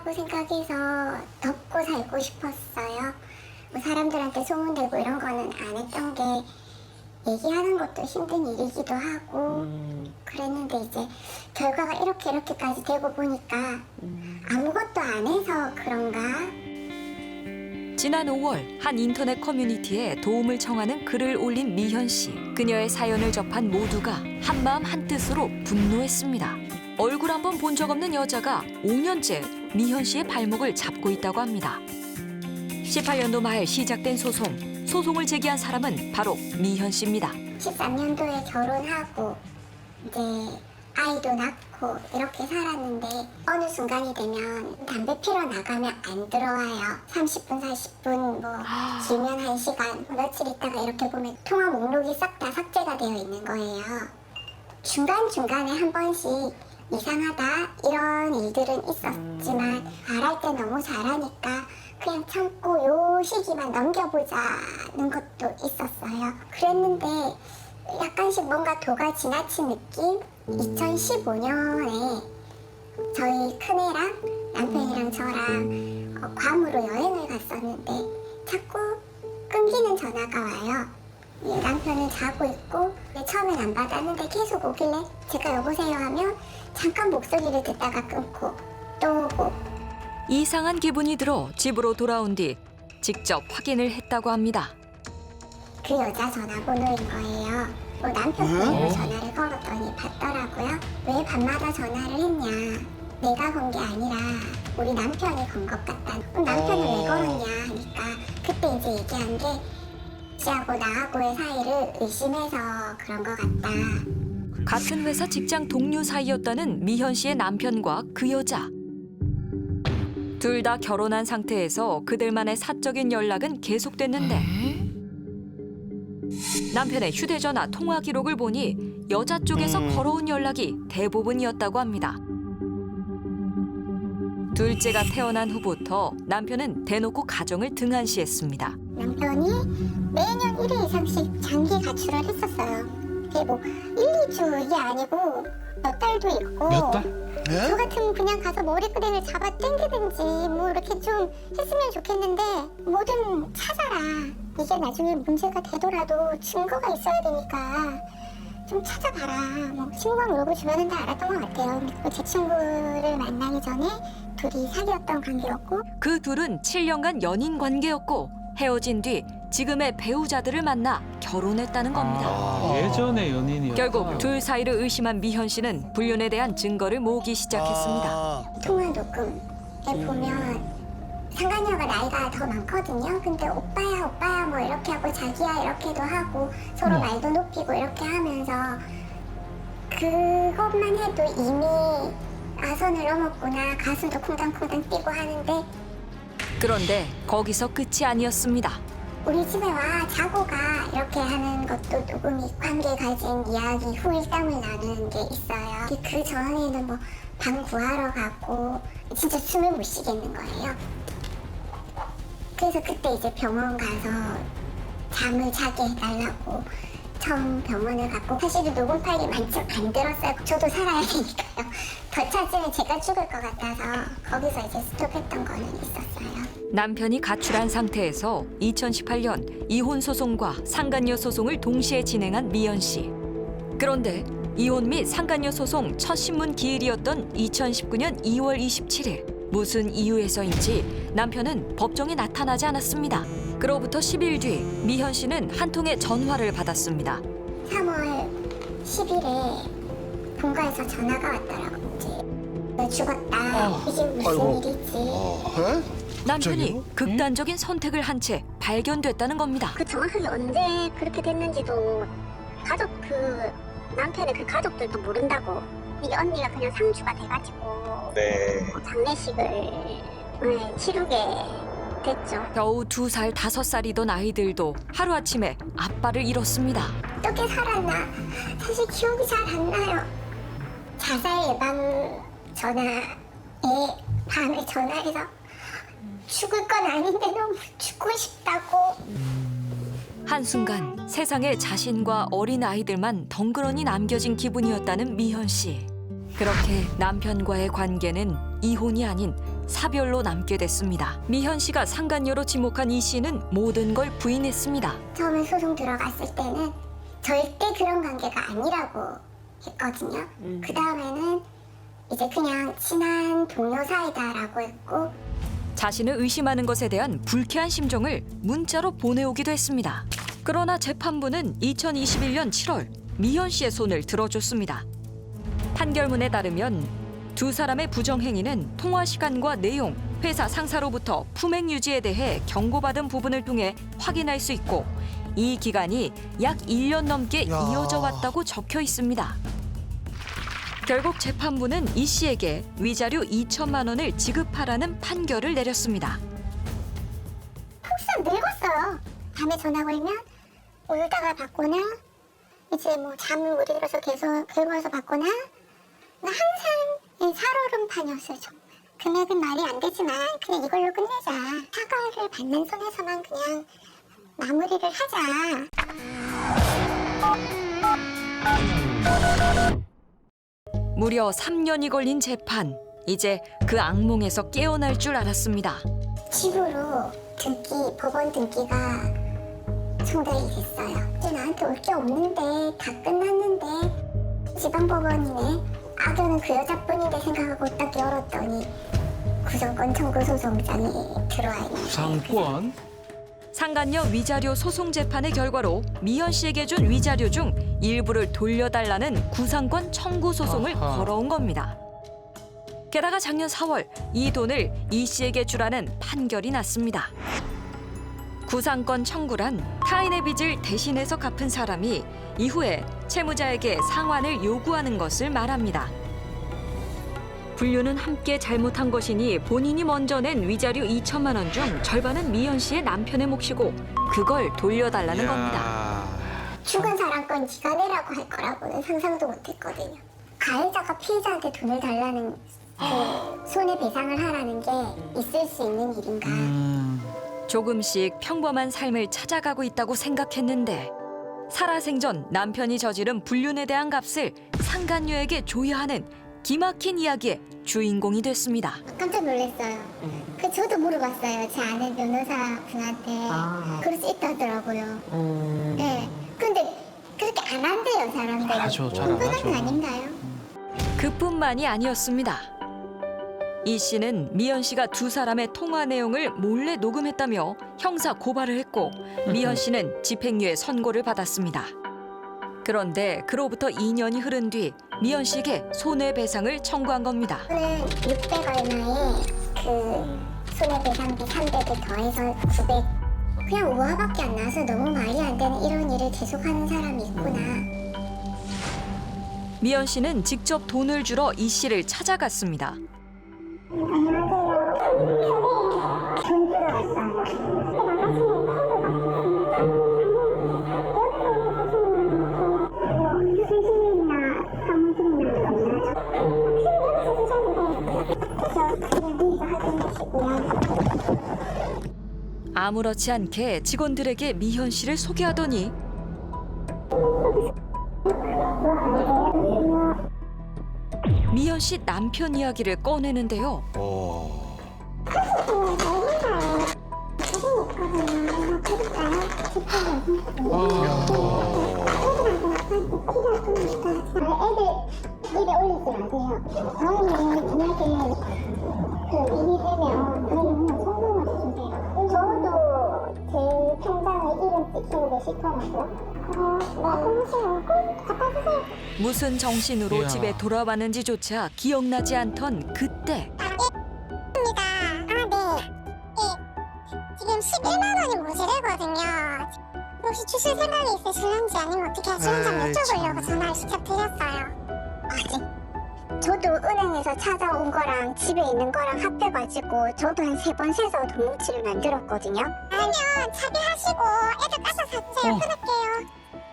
좋다고 생각해서 덮고 살고 싶었어요. 뭐 사람들한테 소문내고 이런 거는 안 했던 게 얘기하는 것도 힘든 일이기도 하고 그랬는데 이제 결과가 이렇게까지 되고 보니까 아무것도 안 해서 그런가? 지난 5월 한 인터넷 커뮤니티에 도움을 청하는 글을 올린 미현 씨. 그녀의 사연을 접한 모두가 한마음 한뜻으로 분노했습니다. 얼굴 한번 본 적 없는 여자가 5년째 미현 씨의 발목을 잡고 있다고 합니다. 18년도 말 시작된 소송을 제기한 사람은 바로 미현 씨입니다. 13년도에 결혼하고 이제 아이도 낳고 이렇게 살았는데 어느 순간이 되면 담배 피러 나가면 안 들어와요. 30분, 40분, 뭐 길면 1시간, 며칠 있다가 이렇게 보면 통화 목록이 싹 다 삭제가 되어 있는 거예요. 중간중간에 한 번씩 이상하다 이런 일들은 있었지만 말할 때 너무 잘하니까 그냥 참고 요 시기만 넘겨보자는 것도 있었어요. 그랬는데 약간씩 뭔가 도가 지나친 느낌? 2015년에 저희 큰애랑 남편이랑 저랑 괌으로 여행을 갔었는데 자꾸 끊기는 전화가 와요. 남편은 자고 있고 처음엔 안 받았는데 계속 오길래 제가 여보세요 하면 잠깐 목소리를 듣다가 끊고 또 오고 이상한 기분이 들어 집으로 돌아온 뒤 직접 확인을 했다고 합니다. 그 여자 전화번호인 거예요. 뭐 남편 번호로 전화를 걸었더니 받더라고요. 왜 밤마다 전화를 했냐. 내가 건 게 아니라 우리 남편이 건 것 같다. 그럼 남편은 왜 걸었냐 하니까 그때 이제 얘기한 게 씨하고 나하고의 사이를 의심해서 그런 것 같다. 같은 회사 직장 동료 사이였다는 미현 씨의 남편과 그 여자. 둘 다 결혼한 상태에서 그들만의 사적인 연락은 계속됐는데 남편의 휴대전화 통화 기록을 보니 여자 쪽에서 걸어온 연락이 대부분이었다고 합니다. 둘째가 태어난 후부터 남편은 대놓고 가정을 등한시했습니다. 남편이 매년 1회 이상씩 장기 가출을 했었어요. 그게 뭐 1, 2주 이게 아니고 몇 달도 있고 몇 달? 저 같으면 그냥 가서 머리끄댕이를 잡아 당기든지 뭐 이렇게 좀 했으면 좋겠는데 뭐든 찾아라. 이게 나중에 문제가 되더라도 증거가 있어야 되니까 좀 찾아봐라. 뭐 친구가 모르고 주변은 다 알았던 것 같아요. 그리고 제 친구를 만나기 전에 둘이 사귀었던 관계였고 그 둘은 7년간 연인 관계였고 헤어진 뒤 지금의 배우자들을 만나 결혼했다는 겁니다. 예전의 연인이었다. 결국 둘 사이를 의심한 미현 씨는 불륜에 대한 증거를 모으기 시작했습니다. 통화 녹음에 보면 상간녀가 나이가 더 많거든요. 근데 오빠야 뭐 이렇게 하고 자기야 이렇게도 하고 서로 말도 높이고 이렇게 하면서 그것만 해도 이미 아선을 넘었구나. 가슴도 쿵당쿵당 뛰고 하는데 그런데 거기서 끝이 아니었습니다. 우리 집에 와 자고 가 이렇게 하는 것도 녹음이 관계 가진 이야기 후일담을 나누는 게 있어요. 그 전에는 뭐 방 구하러 가고 진짜 숨을 못 쉬겠는 거예요. 그래서 그때 이제 병원 가서 잠을 자게 해달라고 처음 병원을 갔고 사실은 녹음 파일이 만점 안 들었어요. 저도 살아야 되니까요. 더 찾으면 제가 죽을 것 같아서 거기서 이제 스톱했던 거는 있었어요. 남편이 가출한 상태에서 2018년 이혼 소송과 상간녀 소송을 동시에 진행한 미연 씨. 그런데 이혼 및 상간녀 소송 첫 신문 기일이었던 2019년 2월 27일 무슨 이유에서인지 남편은 법정에 나타나지 않았습니다. 그로부터 10일 뒤 미현 씨는 한 통의 전화를 받았습니다. 3월 10일에 본가에서 전화가 왔더라고. 이제 너 죽었다. 이게 무슨 아이고. 일이지? 남편이 극단적인 선택을 한 채 발견됐다는 겁니다. 그 정확하게 언제 그렇게 됐는지도 가족 남편의 그 가족들도 모른다고. 이게 언니가 그냥 상주가 돼가지고 네. 장례식을 치르게 됐죠. 겨우 2살, 5살이던 아이들도 하루아침에 아빠를 잃었습니다. 어떻게 살았나 사실 기억이 잘 안 나요. 자살 예방 전화에 밤에 전화해서 죽을 건 아닌데 너무 죽고 싶다고. 한순간 세상에 자신과 어린 아이들만 덩그러니 남겨진 기분이었다는 미현 씨. 그렇게 남편과의 관계는 이혼이 아닌 사별로 남게 됐습니다. 미현 씨가 상간녀로 지목한 이 씨는 모든 걸 부인했습니다. 처음에 소송 들어갔을 때는 절대 그런 관계가 아니라고 했거든요. 그 다음에는 이제 그냥 친한 동료 사이다라고 했고, 자신을 의심하는 것에 대한 불쾌한 심정을 문자로 보내오기도 했습니다. 그러나 재판부는 2021년 7월 미현 씨의 손을 들어줬습니다. 판결문에 따르면 두 사람의 부정행위는 통화 시간과 내용, 회사 상사로부터 품행 유지에 대해 경고받은 부분을 통해 확인할 수 있고 이 기간이 약 1년 넘게 야. 이어져 왔다고 적혀 있습니다. 결국 재판부는 이 씨에게 위자료 2천만 원을 지급하라는 판결을 내렸습니다. 항상 늙었어요. 밤에 전화 걸면 울다가 받거나, 이제 뭐 잠을 못 들어서 계속 괴로워서 받거나, 항상 살얼음판이었어요. 정말. 금액은 말이 안 되지만 그냥 이걸로 끝내자. 사과를 받는 손에서만 그냥 마무리를 하자. 무려 3년이 걸린 재판. 이제 그 악몽에서 깨어날 줄 알았습니다. 집으로 법원 등기가 청달이 됐어요. 이제 나한테 올 게 없는데, 다 끝났는데, 지방법원이네. 아들은 그 여자뿐인데 생각하고 딱 열었더니 구상권 청구 소송장이 들어와 있는 거예요. 상권? 상간녀 위자료 소송 재판의 결과로 미현 씨에게 준 위자료 중 일부를 돌려달라는 구상권 청구 소송을 아하. 걸어온 겁니다. 게다가 작년 4월 이 돈을 이 씨에게 주라는 판결이 났습니다. 구상권 청구란 타인의 빚을 대신해서 갚은 사람이 이후에 채무자에게 상환을 요구하는 것을 말합니다. 분류는 함께 잘못한 것이니 본인이 먼저 낸 위자료 2천만 원 중 절반은 미현 씨의 남편의 몫이고 그걸 돌려달라는 겁니다. 죽은 사람 건 네가 내라고 할 거라고는 상상도 못했거든요. 가해자가 피해자한테 돈을 달라는 그 손해배상을 하라는 게 있을 수 있는 일인가. 조금씩 평범한 삶을 찾아가고 있다고 생각했는데 살아생전 남편이 저지른 불륜에 대한 값을 상간녀에게 줘야 하는 기막힌 이야기의 주인공이 됐습니다. 깜짝 놀랐어요. 저도 물어봤어요. 제 아는 변호사 분한테. 그럴 수 있다더라고요. 네. 근데 그렇게 안 한대요, 사람들이. 하죠, 잘안 궁금한 하죠. 거 아닌가요? 그뿐만이 아니었습니다. 이 씨는 미연 씨가 두 사람의 통화 내용을 몰래 녹음했다며 형사 고발을 했고 미연 씨는 집행유예 선고를 받았습니다. 그런데 그로부터 2년이 흐른 뒤 미연 씨에게 손해배상을 청구한 겁니다. 저는 600 얼마에 그 손해배상비 300을 더해서 900. 그냥 우화밖에 안 나와서 너무 말이 안 되는 이런 일을 계속하는 사람이 있구나. 미연 씨는 직접 돈을 주러 이 씨를 찾아갔습니다. 돈 들어왔어요. 수신이나 사무실이나 아무렇지 않게 직원들에게 미현 씨를 소개하더니 미현 씨 남편 이야기를 꺼내는데요. 애들 입에 올리지 마세요. 다음에 만약에 일이 되면 저희는 성공을 주세요. 저도 제 평장에 이름 찍히는 게 싫더라고요. 말씀하세요. 갖다 주세요. 무슨 정신으로 이야. 집에 돌아왔는지조차 기억나지 않던 그때 지금 11만 원이 모자라거든요. 혹시 주실 생각이 있으실런지 아니면 어떻게 하시는지 한번 여쭤보려고 전화를 직접 드렸어요. 저도 은행에서 찾아온 거랑 집에 있는 거랑 합해가지고 저도 한 3번 세서 돈뭉치를 만들었거든요. 아니요, 차비하시고 애들 가서 사주세요. 끊을게요.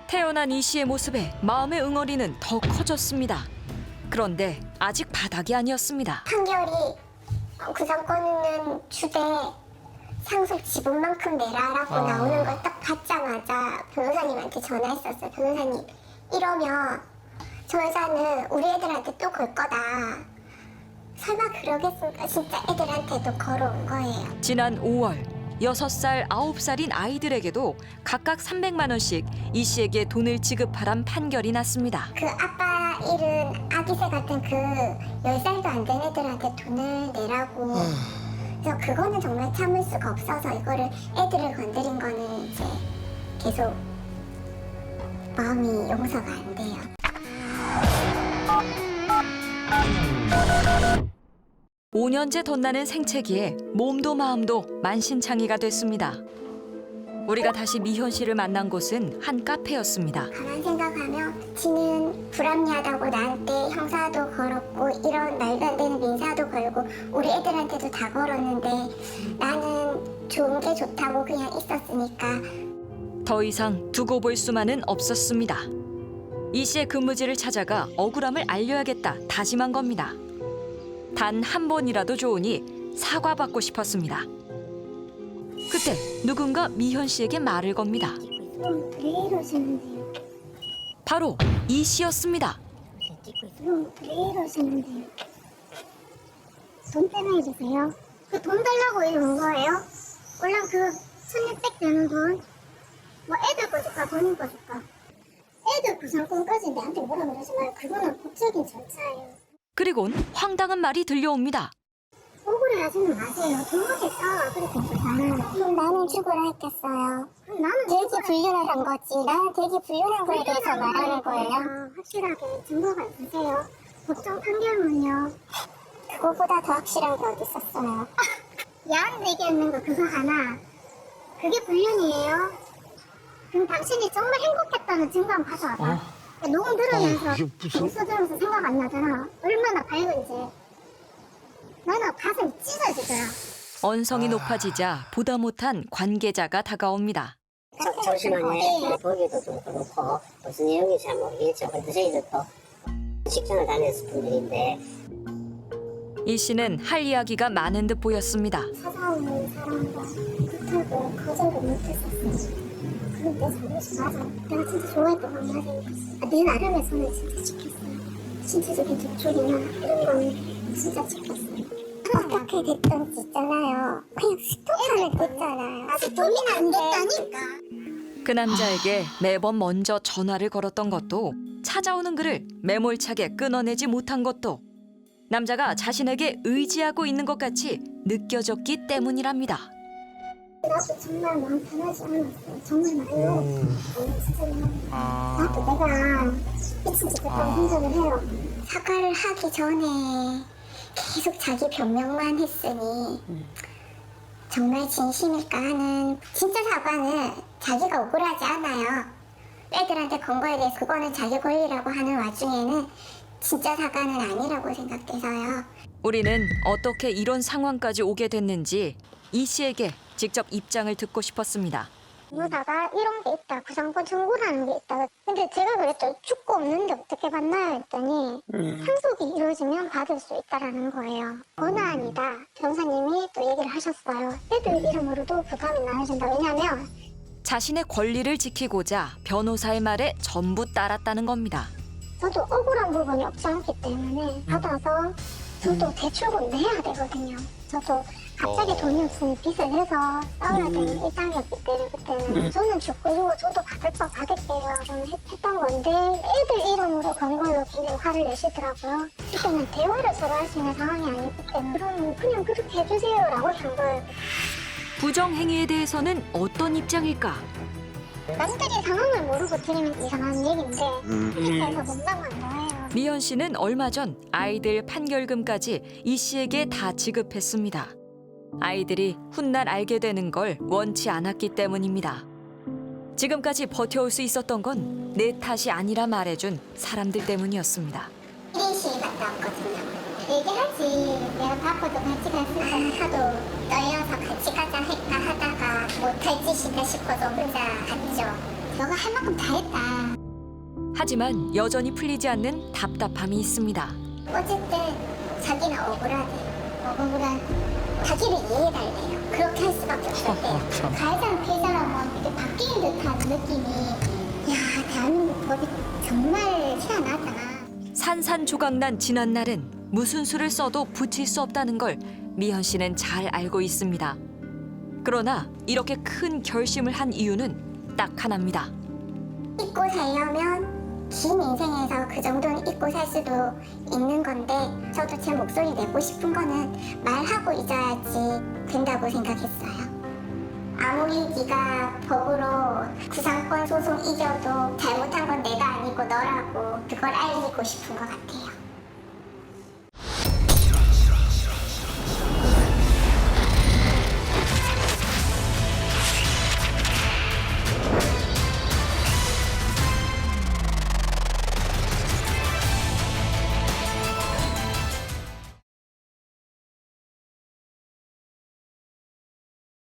태어난 이 씨의 모습에 마음의 응어리는 더 커졌습니다. 그런데 아직 바닥이 아니었습니다. 판결이 구상권은 주되 상속 지분만큼 내라라고 나오는 걸 딱 받자마자 변호사님한테 전화했었어요. 변호사님, 이러면 저 여자는 우리 애들한테 또 걸 거다. 설마 그러겠습니까? 진짜 애들한테도 걸어온 거예요. 지난 5월 6살, 9살인 아이들에게도 각각 300만 원씩 이 씨에게 돈을 지급하란 판결이 났습니다. 그 아빠 잃은 아기새 같은 그 10살도 안 된 애들한테 돈을 내라고. 그래서 그거는 정말 참을 수가 없어서 이거를 애들을 건드린 거는 이제 계속 마음이 용서가 안 돼요. 오 5년째 덧나는 생채기에 몸도 마음도 만신창이가 됐습니다. 우리가 다시 미현 씨를 만난 곳은 한 카페였습니다. 가만 생각하면 지는 불합리하다고 나한테 형사도 걸었고 이런 말도 안 되는 민사도 걸고 우리 애들한테도 다 걸었는데 나는 좋은 게 좋다고 그냥 있었으니까 더 이상 두고 볼 수만은 없었습니다. 이 씨의 근무지를 찾아가 억울함을 알려야겠다 다짐한 겁니다. 단 한 번이라도 좋으니 사과받고 싶었습니다. 그때 누군가 미현 씨에게 말을 겁니다. 왜 이러시는데요? 바로 이 씨였습니다. 왜 이러시는데요? 돈 때문에 이러세요? 그 돈 달라고 이런 거예요? 원래 그 1600 되는 돈? 뭐 애들 거 줄까 본인 거 줄까? 애들 구상권까지 내한테 뭐라 그러지 마요. 그거는 법적인 절차예요. 그리곤 황당한 말이 들려옵니다. 억울해 하지는 마세요. 돈 거겠어. 그렇게 해서 나는 죽으라 했겠어요. 나는 되게 불륜을 한 거지. 나는 되게 불륜한 거에 대해서 말하는 거예요. 확실하게 증거가 있으세요. 법정 판결문요. 그거보다 더 확실한 게 어디 있었어요. 야한 얘기했는 거 그거 하나. 그게 불륜이에요. 그럼 당신이 정말 행복했다는 증거 한번 가져와봐. 녹음 들으면서 이게 무슨- 목소 들으면서 생각 안 나잖아. 얼마나 밝은지. 나는 가슴이 찢어지더라. 언성이 높아지자 보다 못한 관계자가 다가옵니다. 잠시만요. 보기도 좀 그렇고 무슨 내용인지 잘 모르겠죠. 그래도 저희들도 직장을 다녔을 분들인데 이 씨는 할 이야기가 많은 듯 보였습니다. 찾아오는 사람과 그렇다고 거절을 못했었어. 그건 내 잘못이 맞아. 내가 진짜 좋아했던 건데 내 나름의 선을 진짜 지켰어요. 신체적인 접촉이나 이런 거는 진짜 지켰어요. 어떻게 됐든지 있잖아요. 그냥 스토커를 됐잖아요. 아직 돈이 안 됐다니까. 그 남자에게 매번 먼저 전화를 걸었던 것도 찾아오는 그를 매몰차게 끊어내지 못한 것도 남자가 자신에게 의지하고 있는 것 같이 느껴졌기 때문이랍니다. 나도 정말 마음 편하지 않았어요. 정말 말로. 진짜 나도 내가 미친 짓 했다고 생각을 해요. 사과를 하기 전에 계속 자기 변명만 했으니 정말 진심일까 하는 진짜 사과는 자기가 억울하지 않아요. 애들한테 건 거에 대해서 그거는 자기 권리라고 하는 와중에는 진짜 사과는 아니라고 생각돼서요. 우리는 어떻게 이런 상황까지 오게 됐는지 이 씨에게 직접 입장을 듣고 싶었습니다. 무사가 이런 게 있다. 구상권 청구라는 게 있다. 근데 제가 그랬죠. 죽고 없는데 어떻게 받나요? 했더니 상속이 이루어지면 받을 수 있다라는 거예요. 권한이다. 변호사님이 또 얘기를 하셨어요. 애들 이름으로도 부담이 나눠진다. 왜냐하면 자신의 권리를 지키고자 변호사의 말에 전부 따랐다는 겁니다. 저도 억울한 부분이 없지 않기 때문에 받아서 저도 대출금 내야 되거든요. 저도 갑자기 돈이 없으니 빚을 내서 싸워야 되는 입장이었기 때문에 그때는 저는 죽고 저도 받을 거 받을게요. 저는 했던 건데 애들 이름으로 건 걸로 굉장히 화를 내시더라고요. 그때는 대화를 서로 할 수 있는 상황이 아니기 때문에 그럼 그렇게 해주세요라고 한 거예요. 부정행위에 대해서는 어떤 입장일까? 남들이 상황을 모르고 들으면 이상한 얘기인데 그렇게 해서 못당한 거예요. 미연 씨는 얼마 전 아이들 판결금까지 이 씨에게 다 지급했습니다. 아이들이 훗날 알게 되는 걸 원치 않았기 때문입니다. 지금까지 버텨올 수 있었던 건 내 탓이 아니라 말해준 사람들 때문이었습니다. 1인실 갔다 왔거든요. 얘기하지. 내가 바빠도 같이 갔을까 하도 떨려서 같이 가자 할까 하다가 못할 짓이다 싶어서 혼자 갔죠. 너가 할 만큼 다 했다. 하지만 여전히 풀리지 않는 답답함이 있습니다. 어쨌든 자기는 억울하대. 억울한 자기를 이해해달래요. 그렇게 할 수밖에 없었대요. 가해자랑 피해자랑 이렇게 바뀌는 듯한 느낌이 야 대한민국 법이 정말 희한하다. 산산조각난 지난날은 무슨 수를 써도 붙일 수 없다는 걸 미연 씨는 잘 알고 있습니다. 그러나 이렇게 큰 결심을 한 이유는 딱 하나입니다. 잊고 살려면 긴 인생에서 그 정도는 잊고 살 수도 있는 건데 저도 제 목소리 내고 싶은 거는 말하고 잊어야지 된다고 생각했어요. 아무리 네가 법으로 구상권 소송 이겨도 잘못한 건 내가 아니고 너라고 그걸 알리고 싶은 것 같아요.